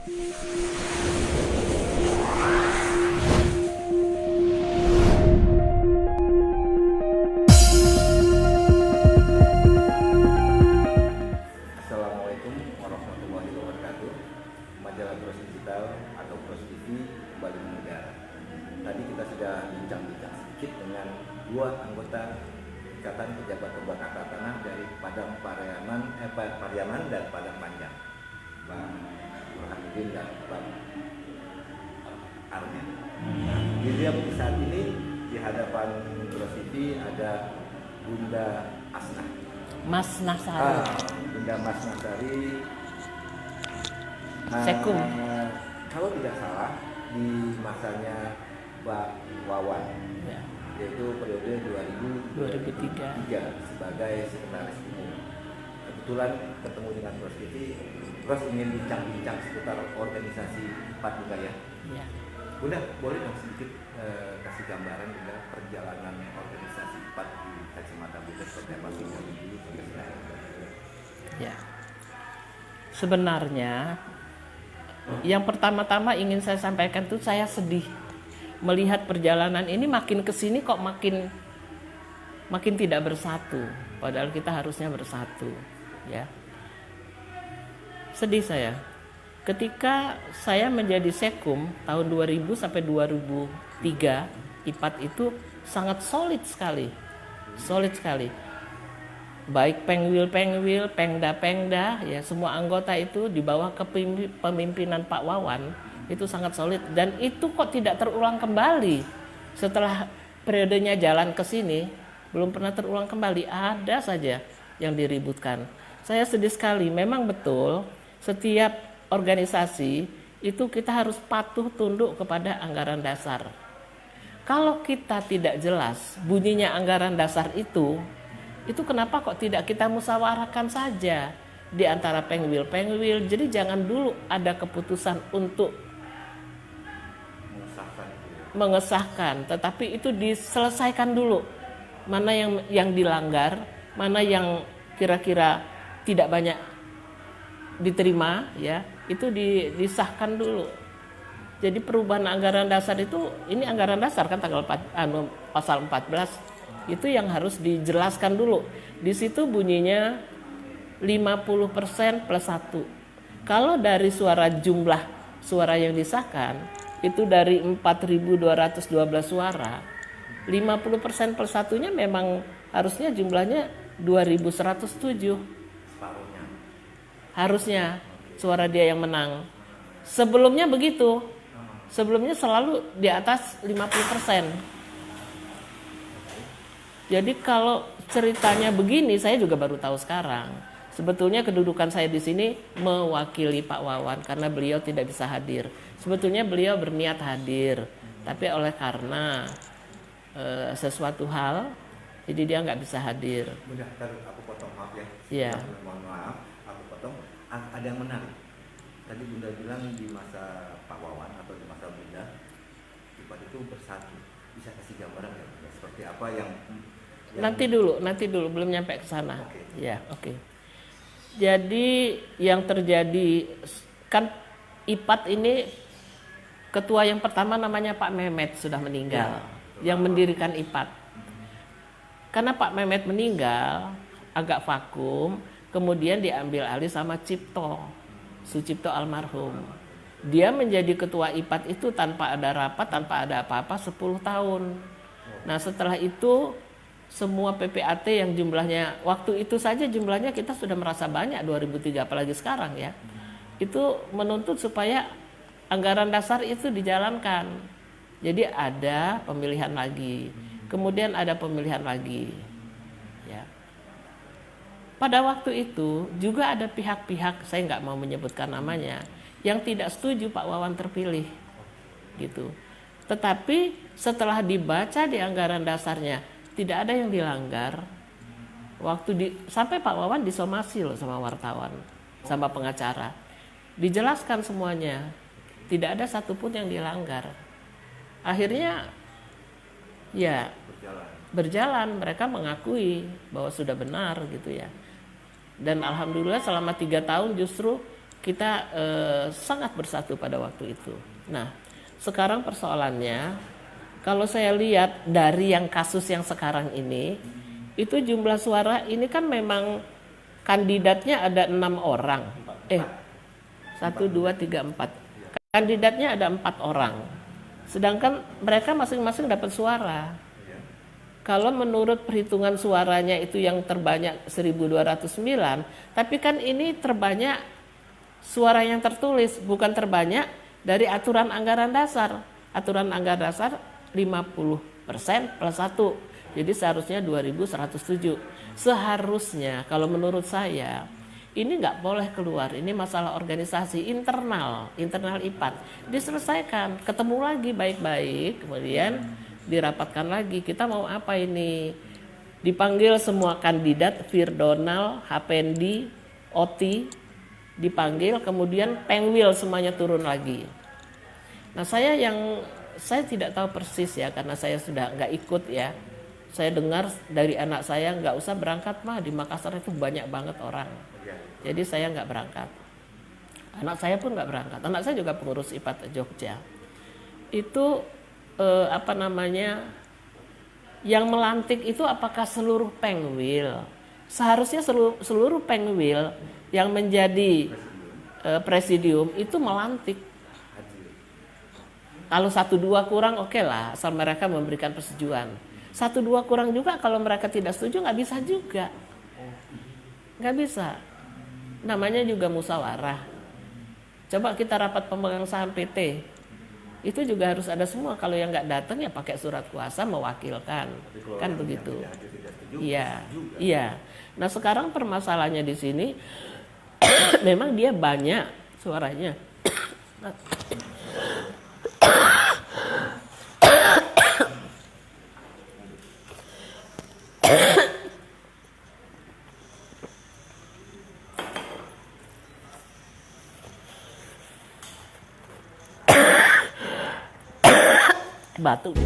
Assalamualaikum warahmatullahi wabarakatuh. Majalah Bros Digital atau Bros TV kembali mengudara. Tadi kita sudah bincang-bincang sedikit dengan dua anggota Ikatan Pejabat Pembuat Akta Tanah dari Padang Pariaman dan Padang Panjang, Bang Burhanuddin dan Bang Armen. Nah, dilihat saat ini di hadapan Bros TV ada Bunda Asnah. Mas Nasari. Bunda Mas Nasari. Sekum. Kalau tidak salah di masanya Pak Wawan, Ya. yaitu periode 2003 sebagai sekretaris umum. Kebetulan ketemu dengan Bros TV, Bros ingin bincang-bincang seputar organisasi IPAT juga ya. Ya. Bunda, boleh dong sedikit kasih gambaran Bunda perjalanan organisasi IPAT di kacamata Bunda seperti apa sih dari dulu sampai sekarang? Ya. Sebenarnya yang pertama-tama ingin saya sampaikan tuh saya sedih melihat perjalanan ini makin kesini kok makin tidak bersatu. Padahal kita harusnya bersatu, ya. Sedih saya. Ketika saya menjadi Sekum tahun 2000 sampai 2003, IPAT itu sangat solid sekali. Solid sekali. Baik pengwil, pengda, ya semua anggota itu di bawah kepemimpinan Pak Wawan itu sangat solid, dan itu kok tidak terulang kembali setelah periodenya jalan ke sini, belum pernah terulang kembali, ada saja yang diributkan. Saya sedih sekali. Memang betul setiap organisasi itu kita harus patuh tunduk kepada anggaran dasar. Kalau kita tidak jelas bunyinya anggaran dasar itu kenapa kok tidak kita musyawarahkan saja di antara pengwil. Jadi jangan dulu ada keputusan untuk mengesahkan, tetapi itu diselesaikan dulu. Mana yang dilanggar, mana yang kira-kira tidak banyak diterima, ya itu disahkan dulu. Jadi perubahan anggaran dasar itu, ini anggaran dasar kan pasal 14 itu yang harus dijelaskan dulu. Di situ bunyinya 50% plus 1. Kalau dari jumlah suara yang disahkan itu dari 4.212 suara, 50% plus 1-nya memang harusnya jumlahnya 2.107. Harusnya suara dia yang menang. Sebelumnya begitu. Sebelumnya selalu di atas 50%. Jadi kalau ceritanya begini, saya juga baru tahu sekarang. Sebetulnya kedudukan saya di sini mewakili Pak Wawan karena beliau tidak bisa hadir. Sebetulnya beliau berniat hadir, tapi oleh karena sesuatu hal, jadi dia nggak bisa hadir. Bunda, aku potong, maaf ya. Iya. Mohon maaf, aku potong. Ada yang menarik. Tadi Bunda bilang di masa Pak Wawan atau di masa Bunda, IPAT itu bersatu. Bisa kasih gambaran ya, Bunda? Seperti apa yang Nanti dulu, belum nyampe ke sana. Okay. Ya, oke. Jadi yang terjadi kan IPAT ini ketua yang pertama namanya Pak Mehmet sudah meninggal, yang mendirikan IPAT. Karena Pak Mehmet meninggal agak vakum, kemudian diambil alih sama Sucipto almarhum. Dia menjadi ketua IPAT itu tanpa ada rapat, tanpa ada apa-apa 10 tahun. Nah, setelah itu semua PPAT yang jumlahnya waktu itu saja jumlahnya kita sudah merasa banyak 2003, apalagi sekarang ya. Itu menuntut supaya anggaran dasar itu dijalankan. Jadi ada pemilihan lagi, kemudian ada pemilihan lagi. Ya. Pada waktu itu juga ada pihak-pihak, saya nggak mau menyebutkan namanya, yang tidak setuju Pak Wawan terpilih, gitu. Tetapi setelah dibaca di anggaran dasarnya tidak ada yang dilanggar. Sampai Pak Wawan disomasi loh sama wartawan, sama pengacara. Dijelaskan semuanya, tidak ada satupun yang dilanggar. Akhirnya ya berjalan, mereka mengakui bahwa sudah benar gitu ya. Dan alhamdulillah selama 3 tahun justru kita sangat bersatu pada waktu itu. Nah, sekarang persoalannya, kalau saya lihat dari yang kasus yang sekarang ini, itu jumlah suara ini kan memang kandidatnya ada 6 orang. 1, 2, 3, 4. Kandidatnya ada 4 orang. Sedangkan mereka masing-masing dapat suara. Kalau menurut perhitungan suaranya itu yang terbanyak 1209, tapi kan ini terbanyak suara yang tertulis, bukan terbanyak dari aturan anggaran dasar. Aturan anggaran dasar 50% plus 1. Jadi seharusnya 2107. Seharusnya kalau menurut saya ini nggak boleh keluar. Ini masalah organisasi internal IPAT. Diselesaikan, ketemu lagi baik-baik, kemudian dirapatkan lagi. Kita mau apa ini? Dipanggil semua kandidat, Firdonal, Hapendi, Oti, dipanggil, kemudian Pengwil semuanya turun lagi. Nah, saya tidak tahu persis ya, karena saya sudah nggak ikut ya. Saya dengar dari anak saya, nggak usah berangkat mah, di Makassar itu banyak banget orang. Jadi saya nggak berangkat. Anak saya pun nggak berangkat. Anak saya juga pengurus IPAT Jogja. Itu yang melantik itu apakah seluruh Pengwil? Seharusnya seluruh Pengwil yang menjadi presidium itu melantik. Kalau 1-2 kurang oke lah, asal mereka memberikan persetujuan. 1-2 kurang juga kalau mereka tidak setuju, nggak bisa juga. Nggak bisa. Namanya juga musyawarah. Coba kita rapat pemegang saham PT. Itu juga harus ada semua. Kalau yang nggak datang ya pakai surat kuasa mewakilkan. Kan begitu. Iya. Nah, sekarang permasalahannya di sini memang dia banyak suaranya. Batuk.